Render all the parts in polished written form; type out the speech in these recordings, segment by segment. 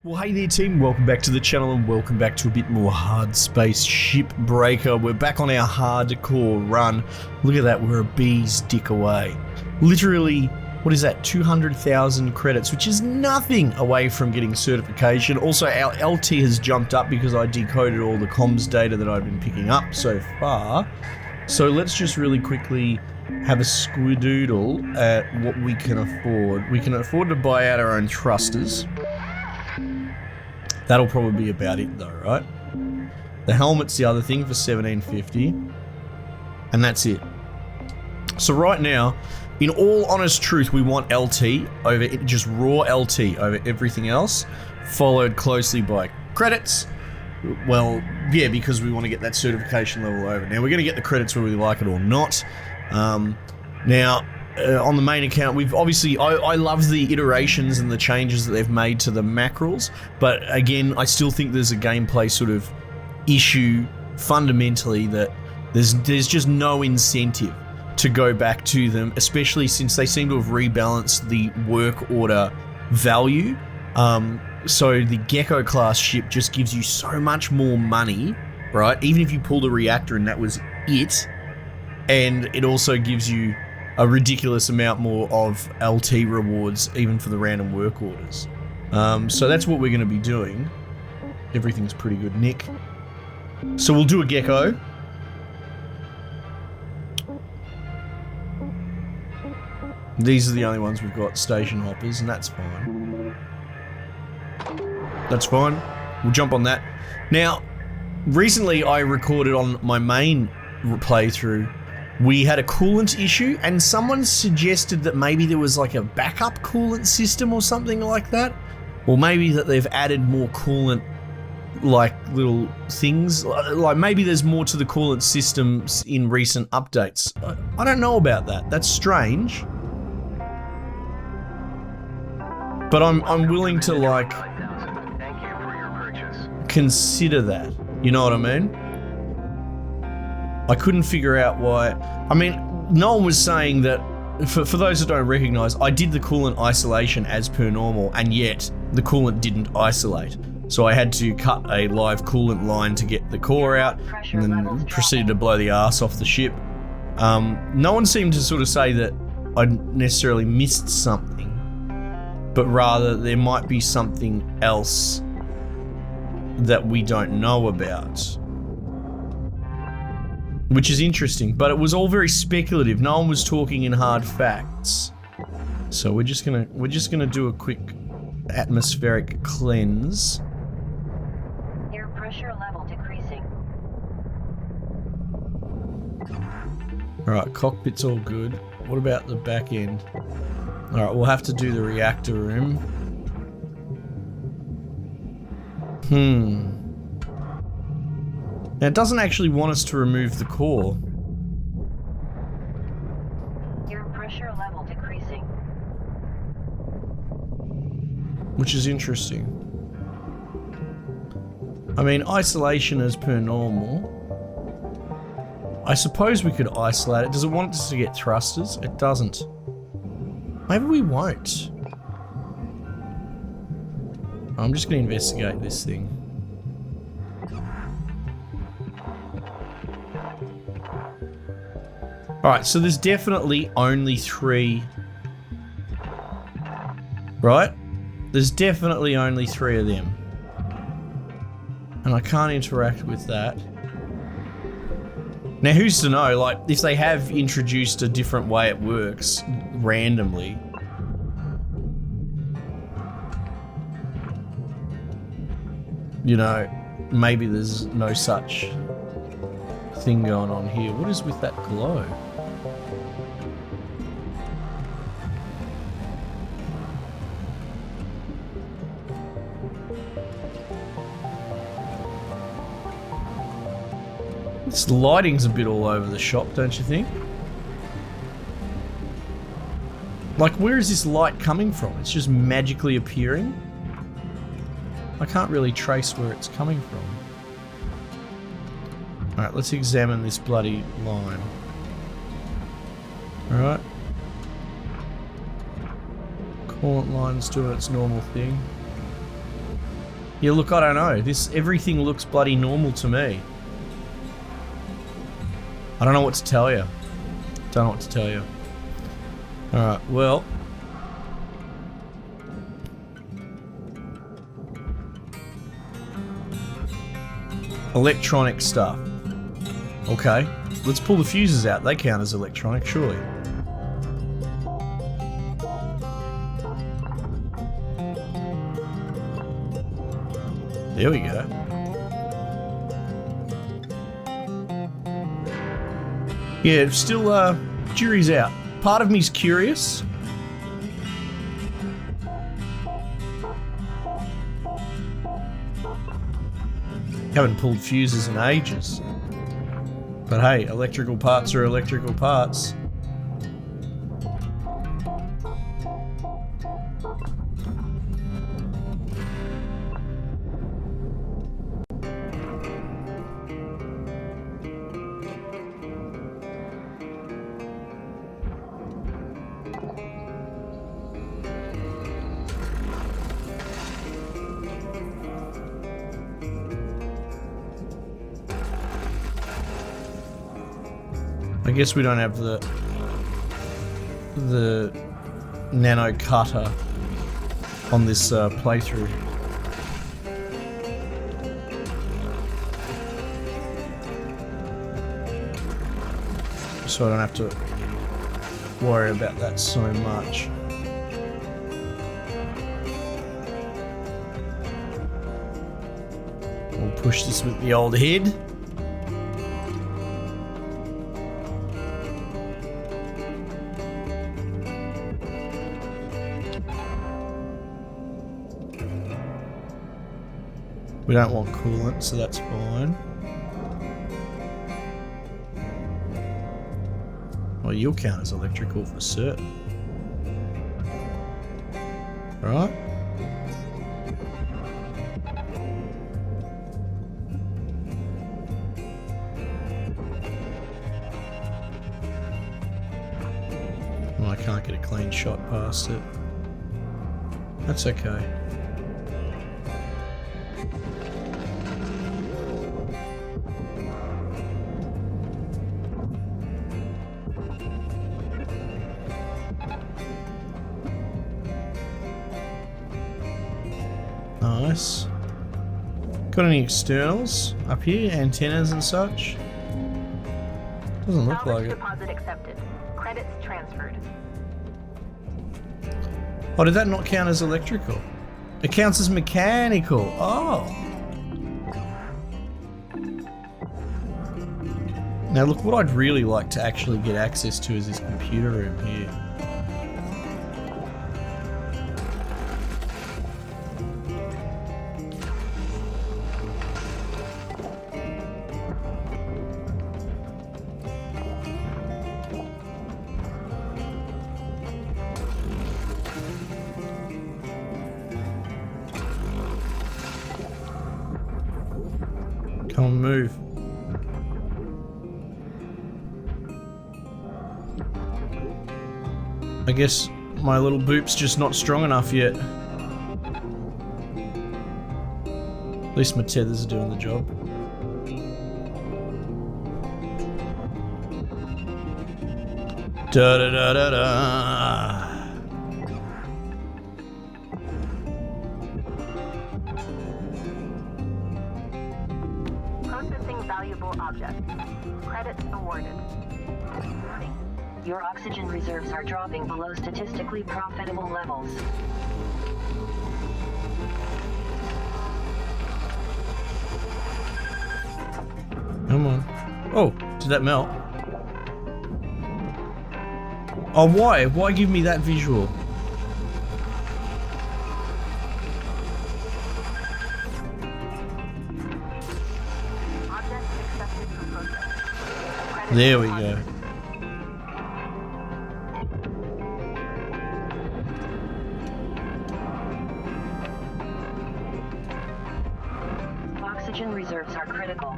Well, hey there team, welcome back to the channel and welcome back to a bit more Hardspace Shipbreaker. We're back on our hardcore run. Look at that, we're a bee's dick away. Literally, what is that, 200,000 credits, which is nothing away from getting certification. Also, our LT has jumped up because I decoded all the comms data that I've been picking up so far. So let's just really quickly have a squidoodle at what we can afford. We can afford to buy out our own thrusters. That'll probably be about it though, right? The helmet's the other thing for 1750. And that's it. So right now, in all honest truth, we want LT over just raw LT over everything else, followed closely by credits. Well, yeah, because we want to get that certification level over. Now we're going to get the credits whether we like it or not. On the main account, we've obviously, I love the iterations and the changes that they've made to the mackerels, but again, I still think there's a gameplay sort of issue fundamentally that there's just no incentive to go back to them, especially since they seem to have rebalanced the work order value. So the Gecko class ship just gives you so much more money, right? Even if you pull the reactor and that was it, and it also gives you a ridiculous amount more of LT rewards, even for the random work orders. So that's what we're going to be doing. Everything's pretty good, Nick. So we'll do a Gecko. These are the only ones we've got, station hoppers, and that's fine. That's fine. We'll jump on that. Now, recently I recorded on my main playthrough, we had a coolant issue, and someone suggested that maybe there was like a backup coolant system or something like that. Or maybe that they've added more coolant, like little things. Like maybe there's more to the coolant systems in recent updates. I don't know about that. That's strange. But I'm willing to like consider that. You know what I mean? I couldn't figure out why. I mean, no one was saying that, for those that don't recognize, I did the coolant isolation as per normal, and yet the coolant didn't isolate. So I had to cut a live coolant line to get the core out, and then proceeded to blow the arse off the ship. No one seemed to sort of say that I necessarily missed something, but rather there might be something else that we don't know about. Which is interesting, but it was all very speculative. No one was talking in hard facts. So we're just gonna do a quick atmospheric cleanse. Air pressure level decreasing. Alright, cockpit's all good. What about the back end? Alright, we'll have to do the reactor room. Now, it doesn't actually want us to remove the core. Air pressure level decreasing. Which is interesting. I mean, isolation as per normal. I suppose we could isolate it. Does it want us to get thrusters? It doesn't. Maybe we won't. I'm just going to investigate this thing. Alright, so there's definitely only 3. Right? There's definitely only 3 of them. And I can't interact with that. Now, who's to know, like, if they have introduced a different way it works, randomly. You know, maybe there's no such thing going on here. What is with that glow? This lighting's a bit all over the shop, don't you think? Like, where is this light coming from? It's just magically appearing? I can't really trace where it's coming from. Alright, let's examine this bloody line. Alright. Coolant line's doing its normal thing. Yeah, look, I don't know. Everything looks bloody normal to me. I don't know what to tell you. Don't know what to tell you. Alright, well. Electronic stuff. Okay, let's pull the fuses out. They count as electronic, surely. There we go. Yeah, still, jury's out. Part of me's curious. Haven't pulled fuses in ages. But hey, electrical parts are electrical parts. I guess we don't have the nano cutter on this playthrough. So I don't have to worry about that so much. We'll push this with the old head. We don't want coolant, so that's fine. Well, you'll count as electrical for certain. Right? Well, I can't get a clean shot past it. That's okay. Nice. Got any externals up here? Antennas and such? Doesn't look like it. Deposit accepted. Credits transferred. Oh, did that not count as electrical? It counts as mechanical. Oh. Now look, what I'd really like to actually get access to is this computer room here. Come on, move. I guess my little boop's just not strong enough yet. At least my tethers are doing the job. Da da da da da. Valuable object. Credits awarded. Your oxygen reserves are dropping below statistically profitable levels. Come on. Oh, did that melt? Oh, why? Why give me that visual? There we go. Oxygen reserves are critical.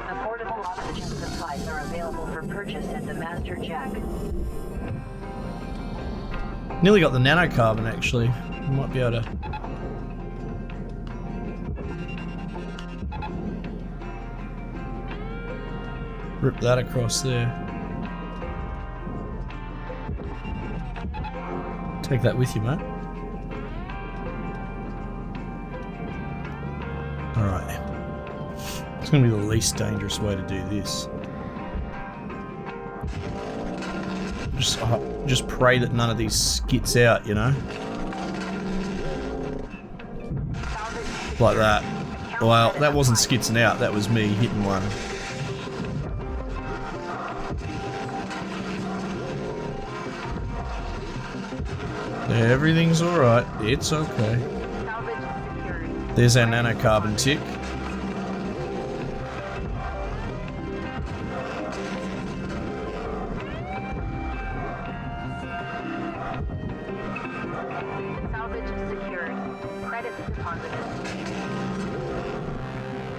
Affordable oxygen supplies are available for purchase at the Master Jack. Nearly got the nanocarbon actually. We might be able to Rip that across there. Take that with you, mate. Alright. It's going to be the least dangerous way to do this. Just pray that none of these skits out, you know? Like that. Well, that wasn't skitsing out, that was me hitting one. Everything's alright. It's okay. There's our nanocarbon tick.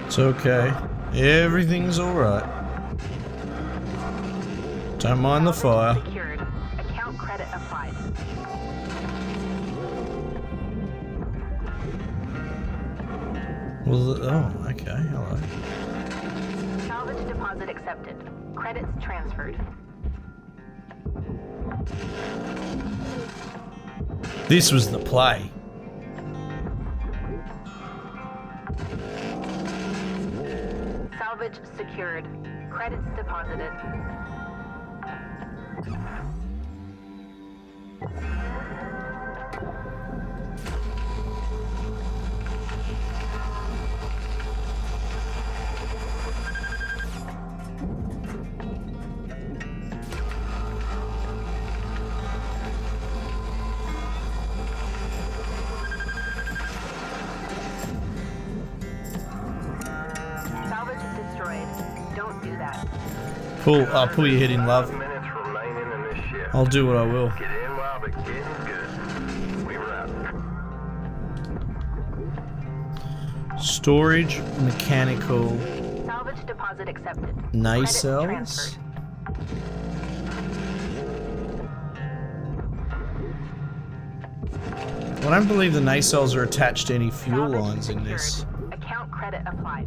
It's okay. Everything's alright. Don't mind the fire. Secured. Account credit applied. Well, oh, okay, hello. Salvage deposit accepted. Credits transferred. This was the play. Salvage secured. Credits deposited. Pull your head in, love. I'll do what I will. Get in while the getting's good. We wrap. Storage, mechanical, Salvage deposit accepted. nacelles. Credits transferred. I don't believe the nacelles are attached to any fuel Salvage lines in secured. this. Account credit applied.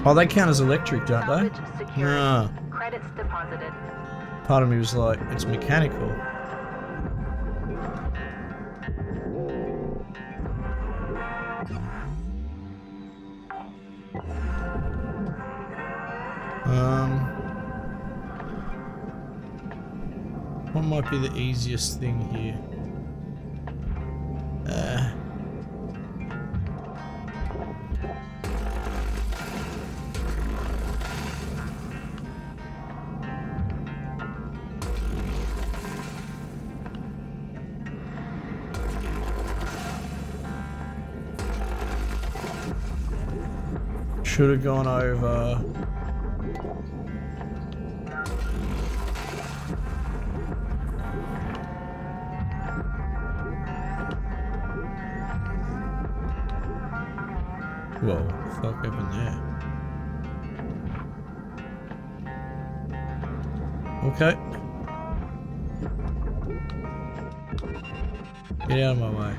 Oh, they count as electric, don't Salvage they? secured. Ah, Credits deposited. part of me was like, it's mechanical. What might be the easiest thing here? Should have gone over. Whoa, what the fuck happened there? Okay. Get out of my way.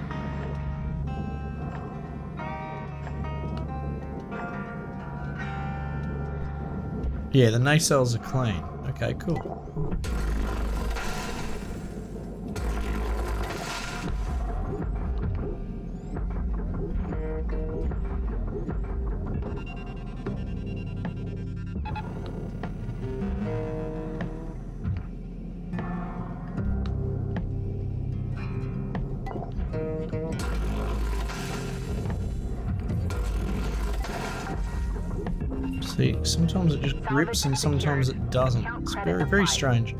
Yeah, the nacelles are clean. Okay, cool. See, sometimes it just grips and sometimes it doesn't. It's very, very strange.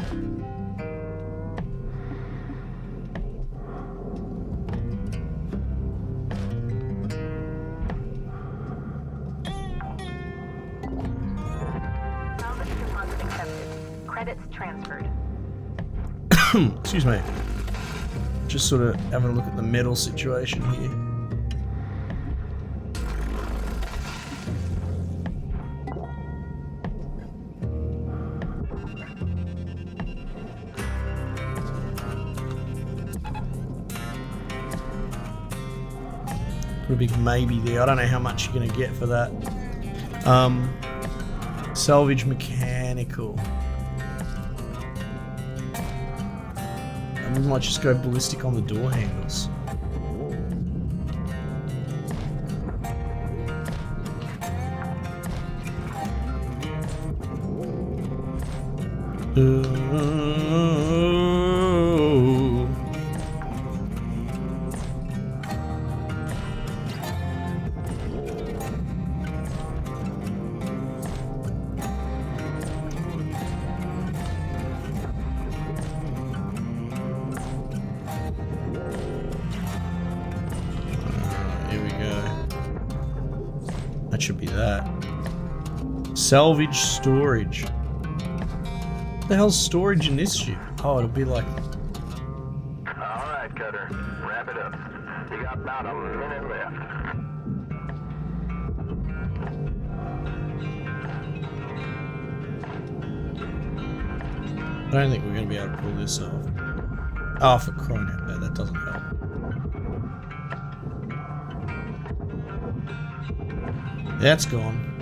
Salvage deposit accepted. Credits transferred. Excuse me. Just sort of having a look at the metal situation here. Put a big maybe there. I don't know how much you're going to get for that. Salvage mechanical. And we might just go ballistic on the door handles. Here we go. That should be that. Salvage storage. What the hell's storage in this ship? Oh, it'll be like... Alright, Cutter. Wrap it up. You got about a minute left. I don't think we're going to be able to pull this off. Oh, for crying out loud, that doesn't help. That's gone.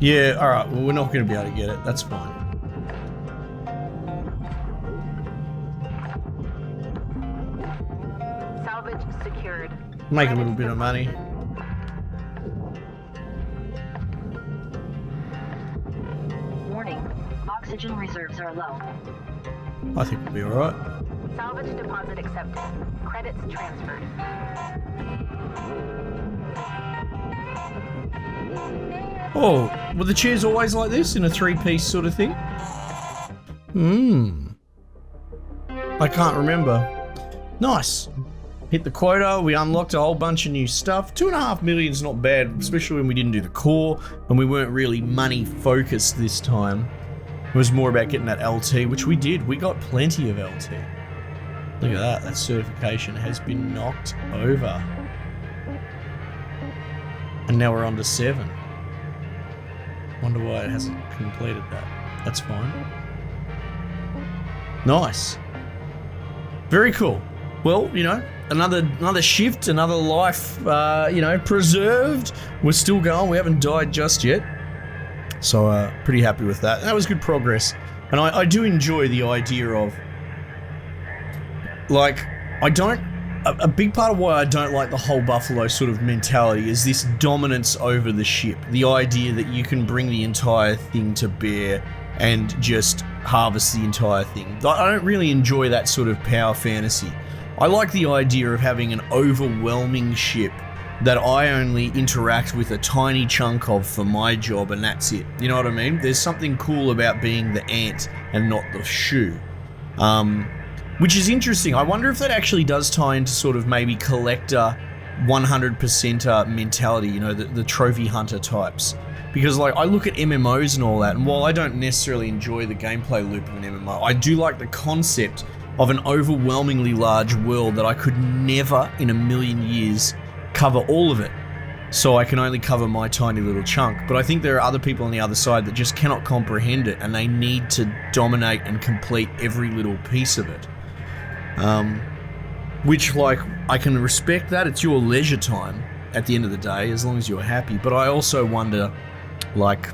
Yeah, alright, well we're not going to be able to get it, that's fine. Salvage secured. Make a little bit of money. Warning. Oxygen reserves are low. I think we'll be alright. Salvage deposit accepted. Credits transferred. Oh, were the chairs always like this in a three-piece sort of thing? I can't remember. Nice. Hit the quota, we unlocked a whole bunch of new stuff. 2.5 million's not bad, especially when we didn't do the core and we weren't really money focused this time. It was more about getting that LT, which we did. We got plenty of LT. Look at that certification has been knocked over. And now we're on to 7. Wonder why it hasn't completed that. That's fine. Nice. Very cool. Well, you know, another shift, another life, you know, preserved. We're still going. We haven't died just yet. So, pretty happy with that. That was good progress. And I do enjoy the idea of, like, a big part of why I don't like the whole Buffalo sort of mentality is this dominance over the ship. The idea that you can bring the entire thing to bear and just harvest the entire thing. I don't really enjoy that sort of power fantasy. I like the idea of having an overwhelming ship that I only interact with a tiny chunk of for my job and that's it. You know what I mean? There's something cool about being the ant and not the shoe. Which is interesting. I wonder if that actually does tie into sort of maybe collector 100%er mentality, you know, the trophy hunter types. Because like I look at MMOs and all that, and while I don't necessarily enjoy the gameplay loop of an MMO, I do like the concept of an overwhelmingly large world that I could never in a million years cover all of it. So I can only cover my tiny little chunk. But I think there are other people on the other side that just cannot comprehend it and they need to dominate and complete every little piece of it. Which, like, I can respect that. It's your leisure time at the end of the day, as long as you're happy. But I also wonder, like,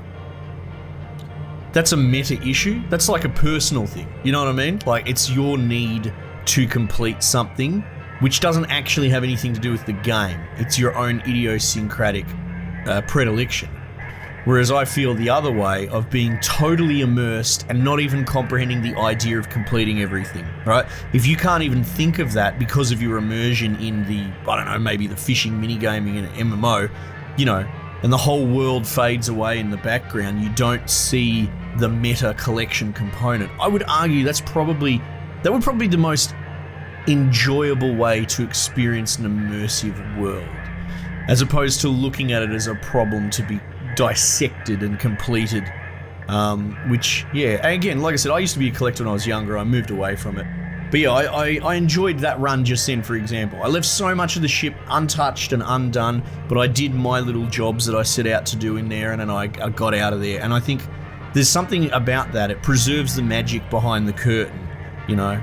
that's a meta issue. That's like a personal thing. You know what I mean? Like, it's your need to complete something, which doesn't actually have anything to do with the game. It's your own idiosyncratic predilection. Whereas I feel the other way of being totally immersed and not even comprehending the idea of completing everything, right? If you can't even think of that because of your immersion in the, I don't know, maybe the fishing minigaming in an MMO, you know, and the whole world fades away in the background, you don't see the meta collection component. I would argue that would probably be the most enjoyable way to experience an immersive world, as opposed to looking at it as a problem to be dissected and completed, which, yeah, again, like I said, I used to be a collector when I was younger. I moved away from it, but yeah, I enjoyed that run just then. For example, I left so much of the ship untouched and undone, but I did my little jobs that I set out to do in there, and then I got out of there. And I think there's something about that. It preserves the magic behind the curtain, you know.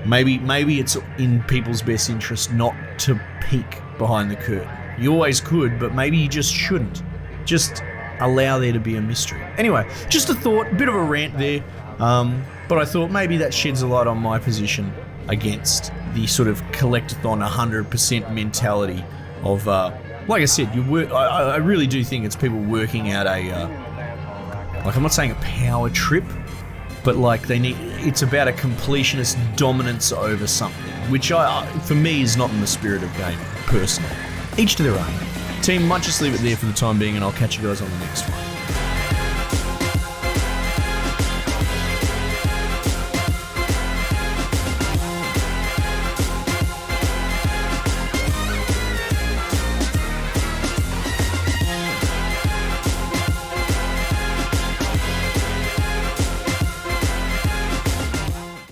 Maybe it's in people's best interest not to peek behind the curtain. You always could, but maybe you just shouldn't. Just allow there to be a mystery. Anyway, just a thought, a bit of a rant there, but I thought maybe that sheds a light on my position against the sort of collectathon 100% mentality of, like I said, I really do think it's people working out like I'm not saying a power trip, but like it's about a completionist dominance over something, which for me is not in the spirit of game, personally. Each to their own. Team, might just leave it there for the time being, and I'll catch you guys on the next one.